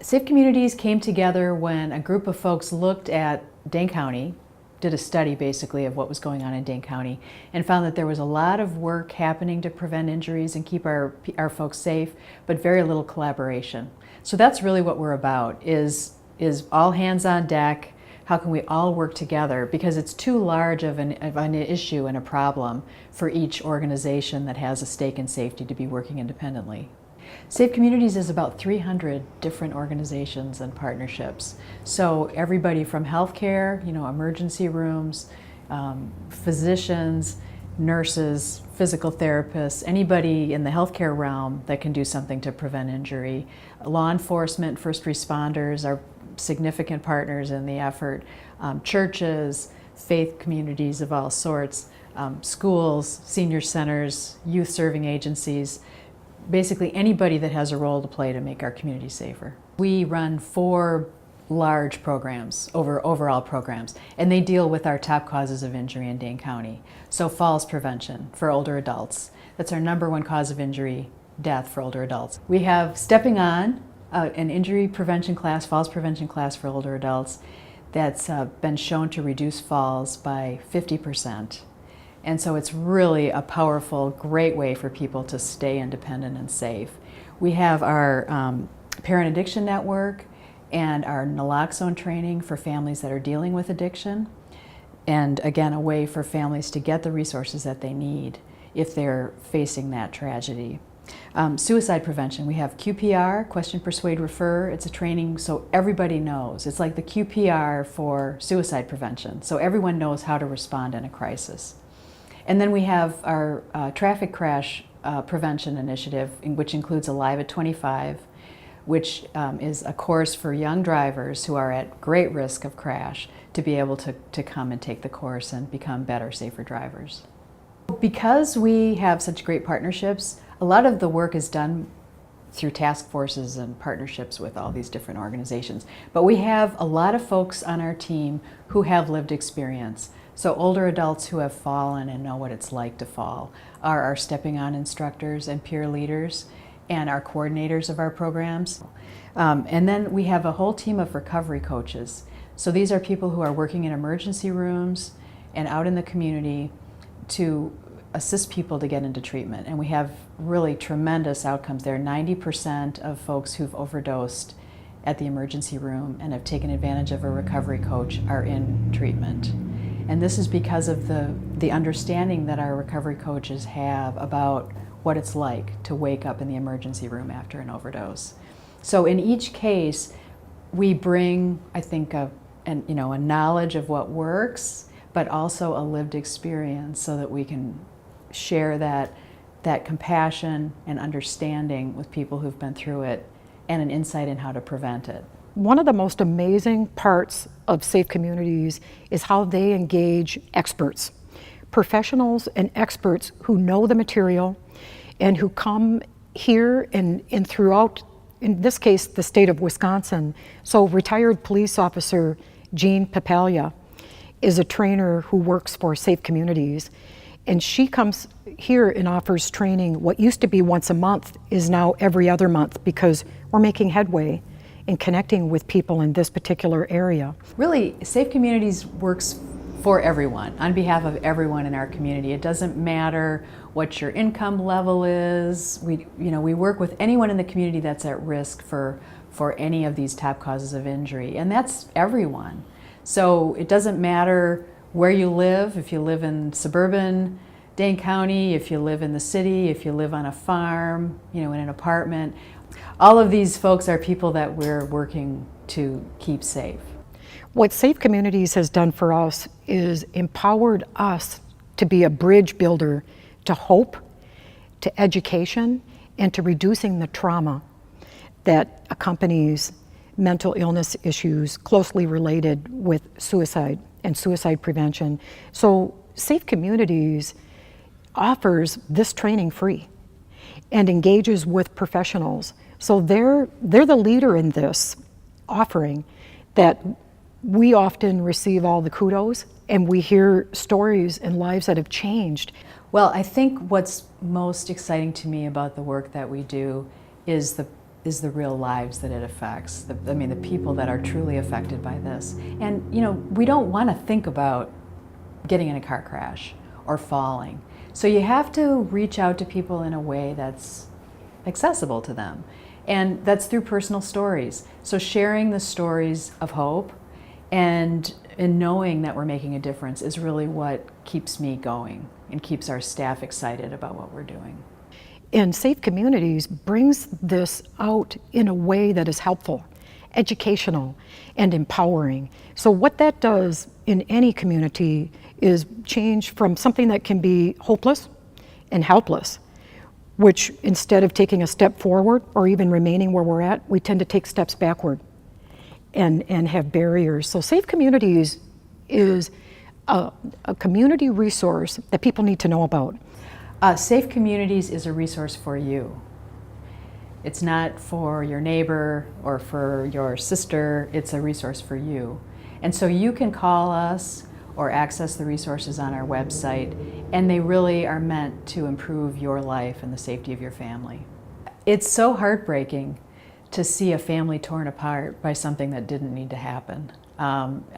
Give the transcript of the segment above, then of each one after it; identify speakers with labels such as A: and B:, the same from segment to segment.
A: Safe Communities came together when a group of folks looked at Dane County, did a study basically of what was going on in Dane County, and found that there was a lot of work happening to prevent injuries and keep our folks safe, but very little collaboration. So that's really what we're about, is all hands on deck. How can we all work together? Because it's too large of an issue and a problem for each organization that has a stake in safety to be working independently. Safe Communities is about 300 different organizations and partnerships. So everybody from healthcare, emergency rooms, physicians, nurses, physical therapists, anybody in the healthcare realm that can do something to prevent injury. Law enforcement, first responders are significant partners in the effort. Churches, faith communities of all sorts, schools, senior centers, youth serving agencies. Basically anybody that has a role to play to make our community safer. We run 4 large programs, overall programs, and they deal with our top causes of injury in Dane County. So falls prevention for older adults. That's our #1 cause of injury, death for older adults. We have Stepping On, an injury prevention class, falls prevention class for older adults that's been shown to reduce falls by 50%. And so it's really a powerful, great way for people to stay independent and safe. We have our Parent Addiction Network and our naloxone training for families that are dealing with addiction. And again, a way for families to get the resources that they need if they're facing that tragedy. Suicide prevention, we have QPR, Question, Persuade, Refer. It's a training so everybody knows. It's like the QPR for suicide prevention, so everyone knows how to respond in a crisis. And then we have our traffic crash prevention initiative, which includes Alive at 25, which is a course for young drivers who are at great risk of crash to be able to come and take the course and become better, safer drivers. Because we have such great partnerships, a lot of the work is done through task forces and partnerships with all these different organizations. But we have a lot of folks on our team who have lived experience. So older adults who have fallen and know what it's like to fall are our Stepping On instructors and peer leaders and our coordinators of our programs. And then we have a whole team of recovery coaches. So these are people who are working in emergency rooms and out in the community to assist people to get into treatment. And we have really tremendous outcomes there. 90% of folks who've overdosed at the emergency room and have taken advantage of a recovery coach are in treatment. And this is because of the understanding that our recovery coaches have about what it's like to wake up in the emergency room after an overdose. So in each case, we bring, I think, a knowledge of what works, but also a lived experience so that we can share that compassion and understanding with people who've been through it and an insight in how to prevent it.
B: One of the most amazing parts of Safe Communities is how they engage experts, professionals and experts who know the material and who come here and throughout, in this case, the state of Wisconsin. So retired police officer Jean Papalia is a trainer who works for Safe Communities, and she comes here and offers training. What used to be once a month is now every other month because we're making headway in connecting with people in this particular area.
A: Really, Safe Communities works for everyone, on behalf of everyone in our community. It doesn't matter what your income level is. We work with anyone in the community that's at risk for any of these top causes of injury, and that's everyone. So it doesn't matter where you live, if you live in suburban Dane County, if you live in the city, if you live on a farm, in an apartment. All of these folks are people that we're working to keep safe.
B: What Safe Communities has done for us is empowered us to be a bridge builder to hope, to education, and to reducing the trauma that accompanies mental illness issues closely related with suicide and suicide prevention. So Safe Communities offers this training free and engages with professionals. So they're the leader in this offering that we often receive all the kudos and we hear stories and lives that have changed.
A: Well, I think what's most exciting to me about the work that we do is is the real lives that it affects. I mean, the people that are truly affected by this. And, you know, we don't want to think about getting in a car crash or falling. So you have to reach out to people in a way that's accessible to them. And that's through personal stories. So sharing the stories of hope and knowing that we're making a difference is really what keeps me going and keeps our staff excited about what we're doing.
B: And Safe Communities brings this out in a way that is helpful, educational, and empowering. So what that does in any community is change from something that can be hopeless and helpless, which instead of taking a step forward or even remaining where we're at, we tend to take steps backward and have barriers. So Safe Communities is a community resource that people need to know about.
A: Safe Communities is a resource for you. It's not for your neighbor or for your sister, it's a resource for you. And so you can call us or access the resources on our website, and they really are meant to improve your life and the safety of your family. It's so heartbreaking to see a family torn apart by something that didn't need to happen,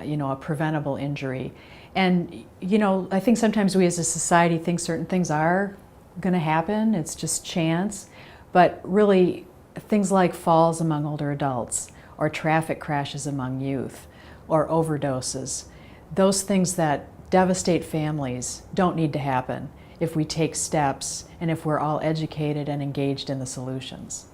A: you know, a preventable injury. And, you know, I think sometimes we as a society think certain things are going to happen, it's just chance, but really things like falls among older adults or traffic crashes among youth or overdoses, those things that devastate families don't need to happen if we take steps and if we're all educated and engaged in the solutions.